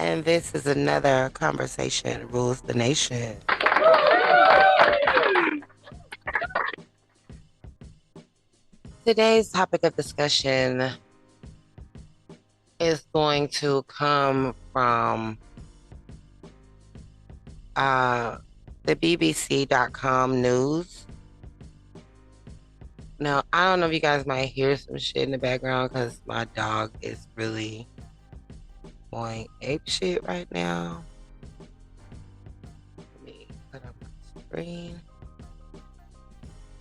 and this is another conversation rules the nation. Today's topic of discussion is going to come from the BBC.com news. Now, I don't know if you guys might hear some shit in the background because my dog is really going ape shit right now. Let me put up my screen.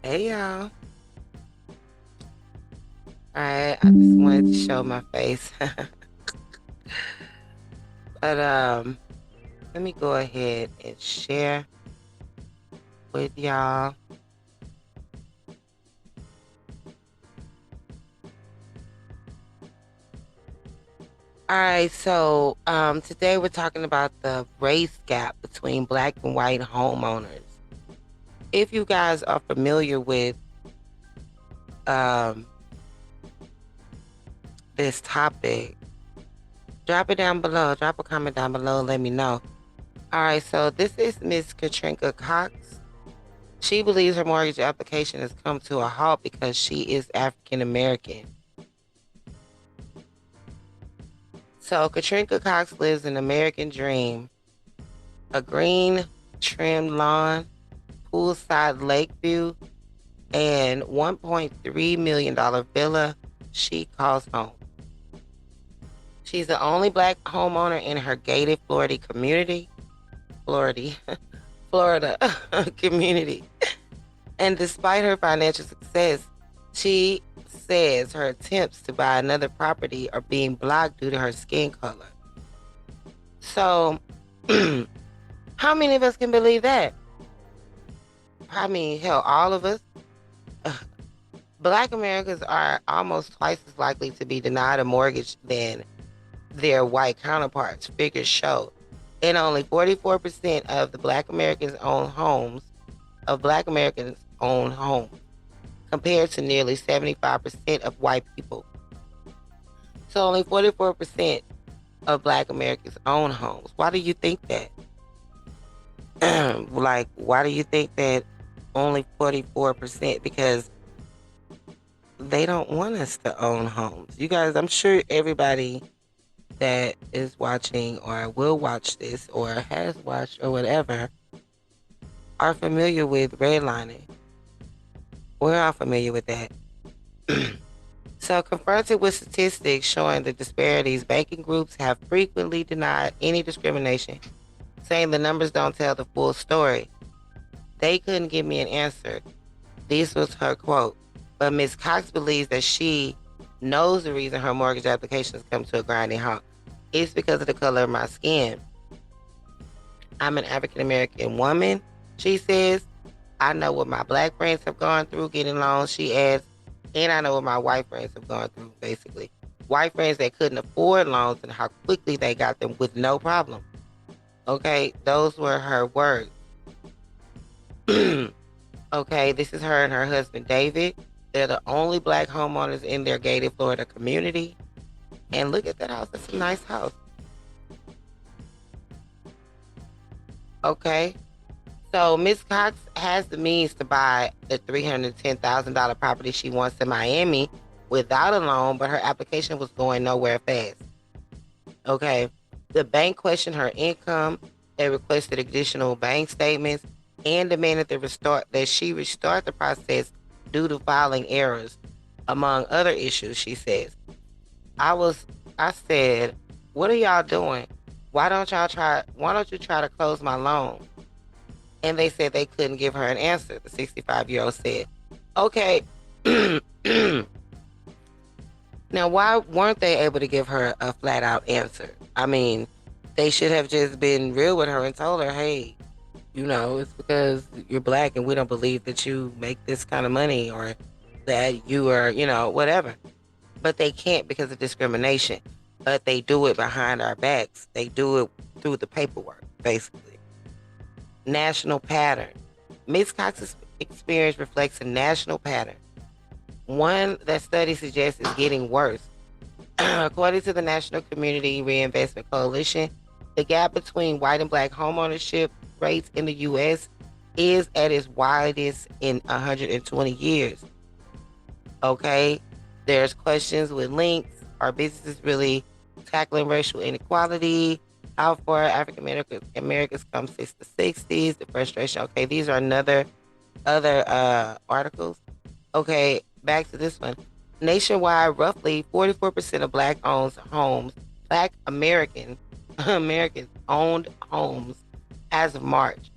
Hey, y'all. Alright, I just wanted to show my face. But let me go ahead and share with y'all. Alright, so today we're talking about the race gap between Black and white homeowners. If you guys are familiar with this topic, drop it down below. Drop a comment down below. Let me know. All right, so this is Miss Katrinka Cox. She believes her mortgage application has come to a halt because she is African American. So Katrinka Cox lives an American dream. A green trimmed lawn, poolside lake view, and $1.3 million villa she calls home. She's the only Black homeowner in her gated Florida community. Florida community. And despite her financial success, she says her attempts to buy another property are being blocked due to her skin color. So, how many of us can believe that? I mean, hell, all of us. Black Americans are almost twice as likely to be denied a mortgage than their white counterparts, figures show. And only 44% of the Black Americans own homes, compared to nearly 75% of white people. So only 44% of Black Americans own homes. Why do you think that? Why do you think that only 44%? Because they don't want us to own homes. You guys, I'm sure everybody that is watching or will watch this or has watched or whatever are familiar with redlining. We're all familiar with that. So confronted with statistics showing the disparities, banking groups have frequently denied any discrimination, saying the numbers don't tell the full story. They couldn't give me an answer. This was her quote. But Ms. Cox believes that she knows the reason her mortgage application has come to a grinding halt. It's because of the color of my skin. I'm an African-American woman, she says. I know what my Black friends have gone through getting loans, she adds, and I know what my white friends have gone through, basically. White friends that couldn't afford loans and how quickly they got them with no problem. Okay, those were her words. Okay, this is her and her husband, David. They're the only Black homeowners in their gated Florida community. And look at that house. That's a nice house. Okay. So Miss Cox has the means to buy the $310,000 property she wants in Miami without a loan, but her application was going nowhere fast. Okay. The bank questioned her income. They requested additional bank statements and demanded that she restart the process due to filing errors, among other issues, she says. I said, what are y'all doing? Why don't you try to close my loan? And they said they couldn't give her an answer. The 65-year-old said, okay. Now, why weren't they able to give her a flat out answer? I mean, they should have just been real with her and told her, hey, it's because you're Black and we don't believe that you make this kind of money or that you are, whatever. But they can't because of discrimination. But they do it behind our backs. They do it through the paperwork, basically. National pattern. Ms. Cox's experience reflects a national pattern. One that studies suggest is getting worse. According to the National Community Reinvestment Coalition, The gap between white and black homeownership rates in the U.S. is at its widest in 120 years. Okay, there's questions with links. Are businesses really tackling racial inequality? How far African Americans come since the 60s? The frustration. Okay, these are other articles. Okay, back to this one. Nationwide, roughly 44% of Black Americans owned homes as of March,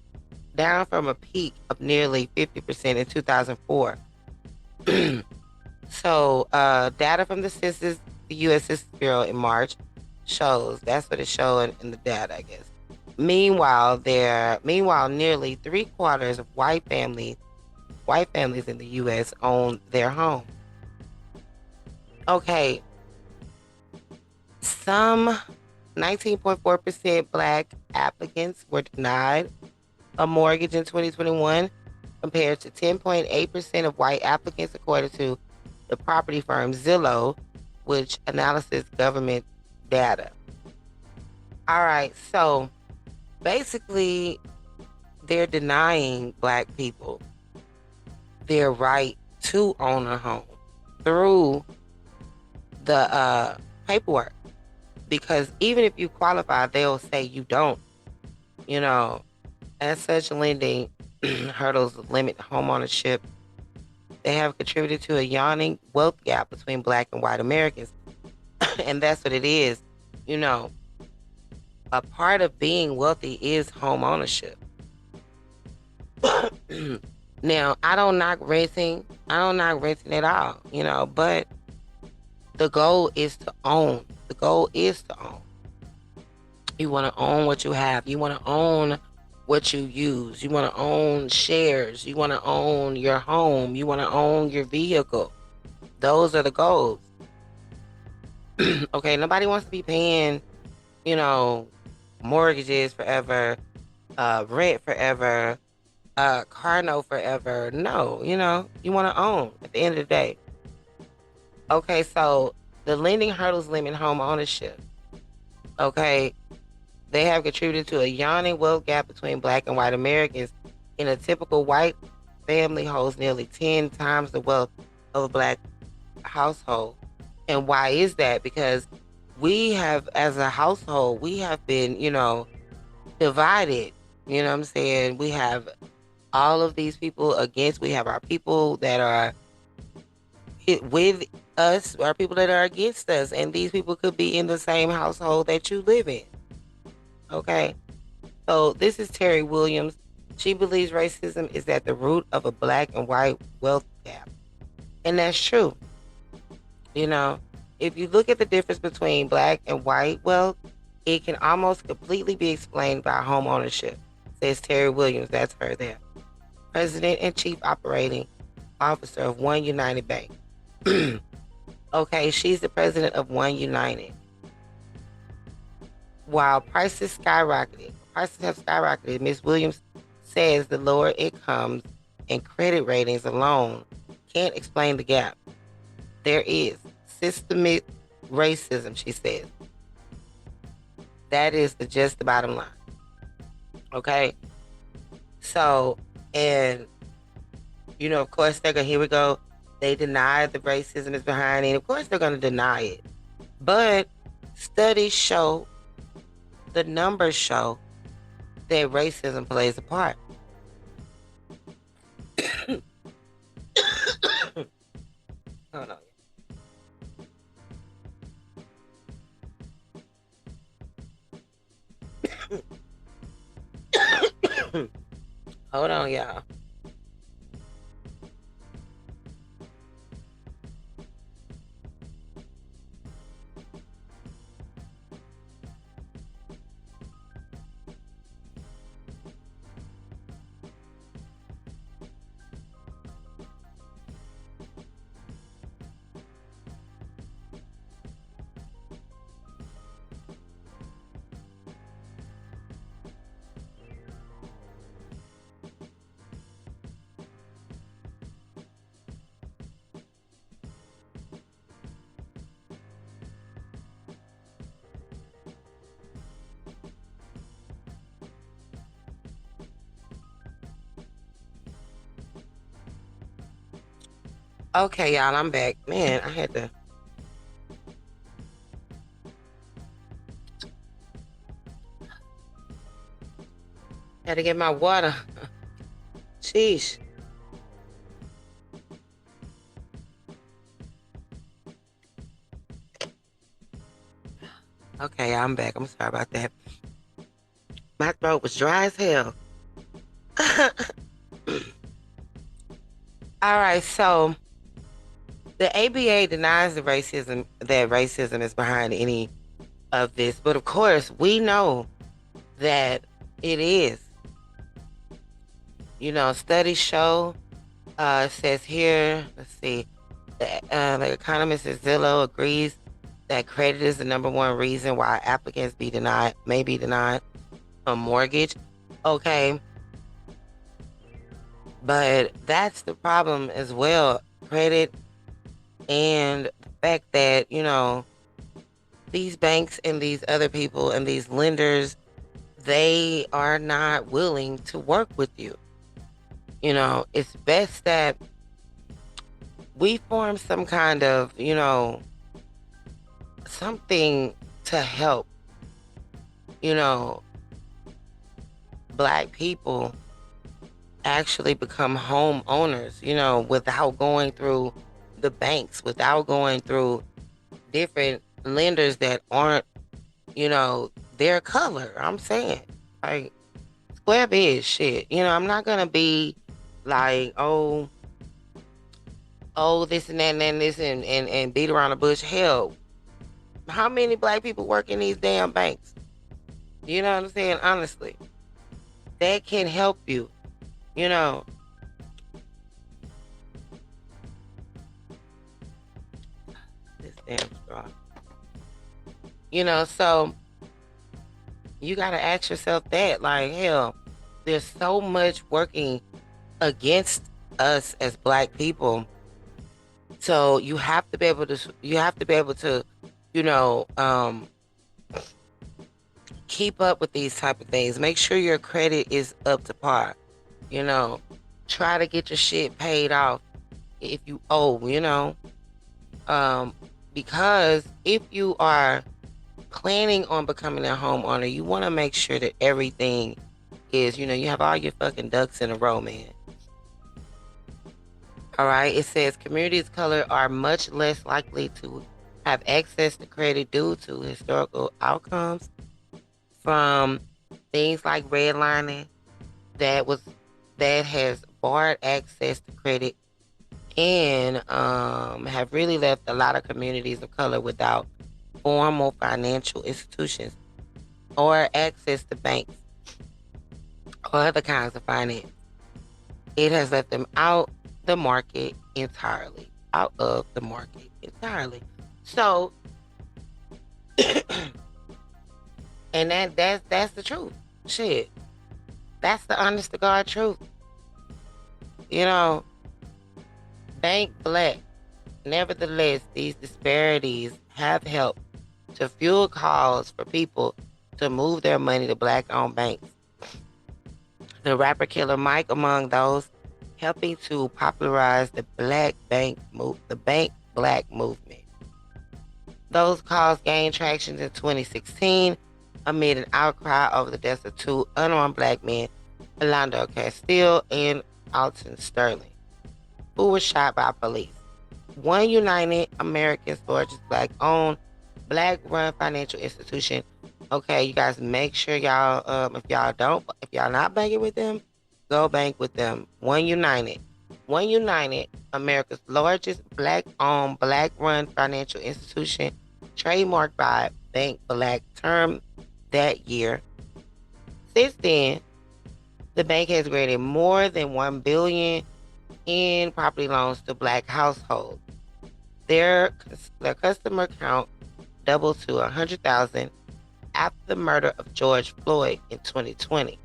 down from a peak of nearly 50% in 2004. So, data from the U.S. Census Bureau in March shows that's what it's showing in the data, I guess. Meanwhile, nearly 3/4 of white families in the U.S. own their home. Okay, some 19.4% Black applicants were denied a mortgage in 2021, compared to 10.8% of white applicants, according to the property firm Zillow, which analyzes government data. All right, so basically, they're denying Black people their right to own a home through the paperwork, because even if you qualify, they'll say you don't. You know, as such, lending hurdles limit homeownership. They have contributed to a yawning wealth gap between Black and white Americans. And that's what it is. You know, a part of being wealthy is home ownership. Now, I don't knock renting. I don't knock renting at all, but the goal is to own. The goal is to own. You want to own what you have. You want to own what you use. You want to own shares. You want to own your home. You want to own your vehicle. Those are the goals. Okay, nobody wants to be paying, mortgages forever, rent forever, car note forever. No, you want to own at the end of the day. Okay, so the lending hurdles limit home ownership. Okay, they have contributed to a yawning wealth gap between Black and white Americans. In a typical white family holds nearly 10 times the wealth of a Black household. And why is that? Because we have, as a household, we have been, divided. You know what I'm saying? We have all of these people against, we have our people that are with us, our people that are against us. And these people could be in the same household that you live in. Okay. So this is Terry Williams. She believes racism is at the root of a Black and white wealth gap. And that's true. If you look at the difference between Black and white wealth, it can almost completely be explained by home ownership, says Terry Williams. That's her there. President and Chief Operating Officer of One United Bank. Okay, she's the president of One United. While prices have skyrocketed, Ms. Williams says the lower incomes and credit ratings alone can't explain the gap. There is systemic racism, she says. That is just the bottom line. Okay? So, and, of course, here we go. They deny the racism is behind it. Of course, they're going to deny it. But studies show, the numbers show, that racism plays a part. Hold on. Hold on, y'all. Okay, y'all, I'm back. Man, had to get my water. Sheesh. Okay, I'm back. I'm sorry about that. My throat was dry as hell. All right, so the ABA denies that racism is behind any of this, but of course we know that it is. Studies show. It says here. Let's see. The economist at Zillow agrees that credit is the number one reason why applicants may be denied a mortgage. Okay, but that's the problem as well. Credit and the fact that, these banks and these other people and these lenders, they are not willing to work with you. It's best that we form some kind of, something to help, you know, Black people actually become homeowners, without going through the banks, without going through different lenders that aren't, their color. I'm saying, like, square biz shit. I'm not gonna be like, this and that and this and beat around the bush. Hell, how many Black people work in these damn banks? You know what I'm saying? Honestly, that can help you. You know, this damn straw. So you got to ask yourself that, like, hell, there's so much working against us as Black people. So you have to be able to, you know, um, keep up with these type of things. Make sure your credit is up to par. You know, try to get your shit paid off if you owe, um, because if you are planning on becoming a homeowner, you want to make sure that everything is, you have all your fucking ducks in a row, man. All right. It says communities of color are much less likely to have access to credit due to historical outcomes from things like redlining that was that has barred access to credit and have really left a lot of communities of color without formal financial institutions or access to banks or other kinds of finance. It has left them out the market entirely, out of the market entirely. So, and that's the truth. Shit, that's the honest to God truth. You know, Bank Black. Nevertheless, these disparities have helped to fuel calls for people to move their money to Black-owned banks. The rapper Killer Mike among those helping to popularize the Bank Black movement. Those calls gained traction in 2016 amid an outcry over the deaths of two unarmed Black men, Orlando Castile and Alton Sterling, who were shot by police. One United America's largest Black-owned, Black-run financial institution. Okay, you guys make sure if y'all not banking with them, go bank with them. One United, America's largest Black-owned, Black-run financial institution, trademarked by Bank Black, term that year. Since then, the bank has granted more than $1 billion in property loans to Black households. Their customer count doubled to 100,000 after the murder of George Floyd in 2020,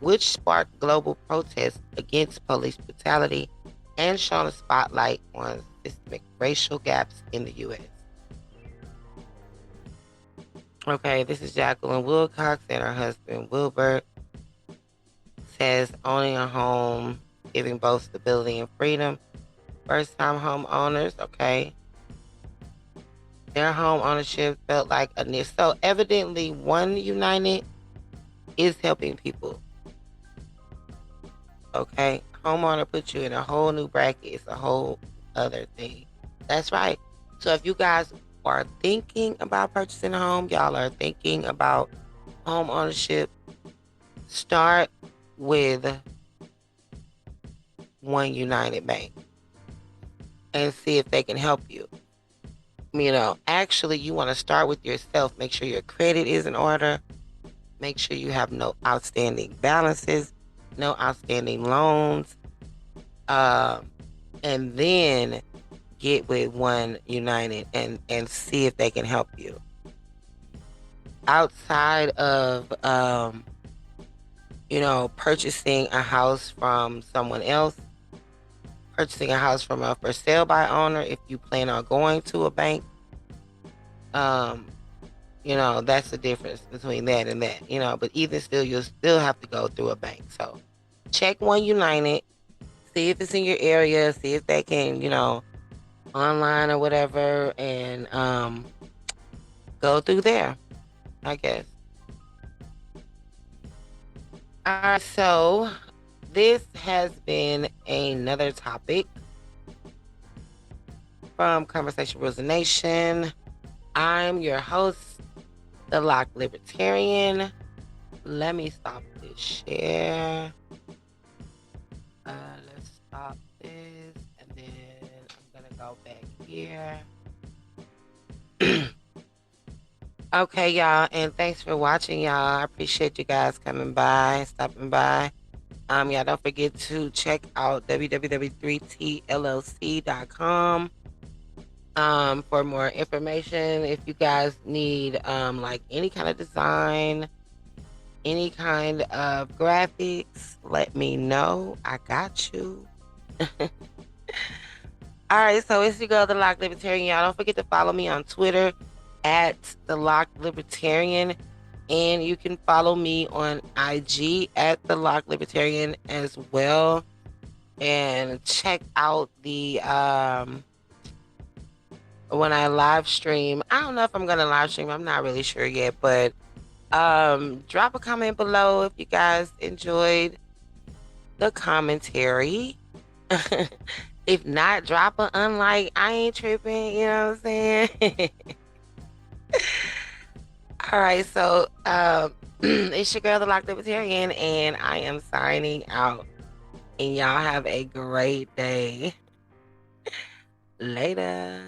which sparked global protests against police brutality and shone a spotlight on systemic racial gaps in the U.S. Okay, this is Jacqueline Wilcox and her husband Wilbert. Says owning a home, giving both stability and freedom. First time homeowners, okay. Their home ownership felt like a near. So evidently One United is helping people. Okay. Homeowner puts you in a whole new bracket. It's a whole other thing. That's right. So if you guys are thinking about purchasing a home, y'all are thinking about home ownership, start with One United Bank and see if they can help you. Actually, you want to start with yourself. Make sure your credit is in order. Make sure you have no outstanding balances, no outstanding loans. And then get with One United and see if they can help you. Outside of, purchasing a house from someone else, purchasing a house from a for sale by owner, if you plan on going to a bank, that's the difference between that and that, but even still, you'll still have to go through a bank. So check One United, see if it's in your area, see if they can, online or whatever, and go through there, I guess. All right, so this has been another topic from Conversation Rules the Nation. I'm your host, the Locked Libertarian. Let me stop this share. Let's stop this, and then I'm gonna go back here. Okay, y'all, and thanks for watching, y'all. I appreciate you guys coming by, stopping by. Y'all don't forget to check out www.3tllc.com for more information. If you guys need like any kind of design, any kind of graphics, let me know. I got you. All right, so it's your girl, the Locked Libertarian. Y'all don't forget to follow me on Twitter at the Locked Libertarian, and you can follow me on IG at the Locked Libertarian as well. And check out the when I live stream. I don't know if I'm gonna live stream. I'm not really sure yet, but drop a comment below if you guys enjoyed the commentary. If not, drop a unlike. I ain't tripping, you know what I'm saying? All right, so it's your girl, the Locked Libertarian, and I am signing out. And y'all have a great day. Later.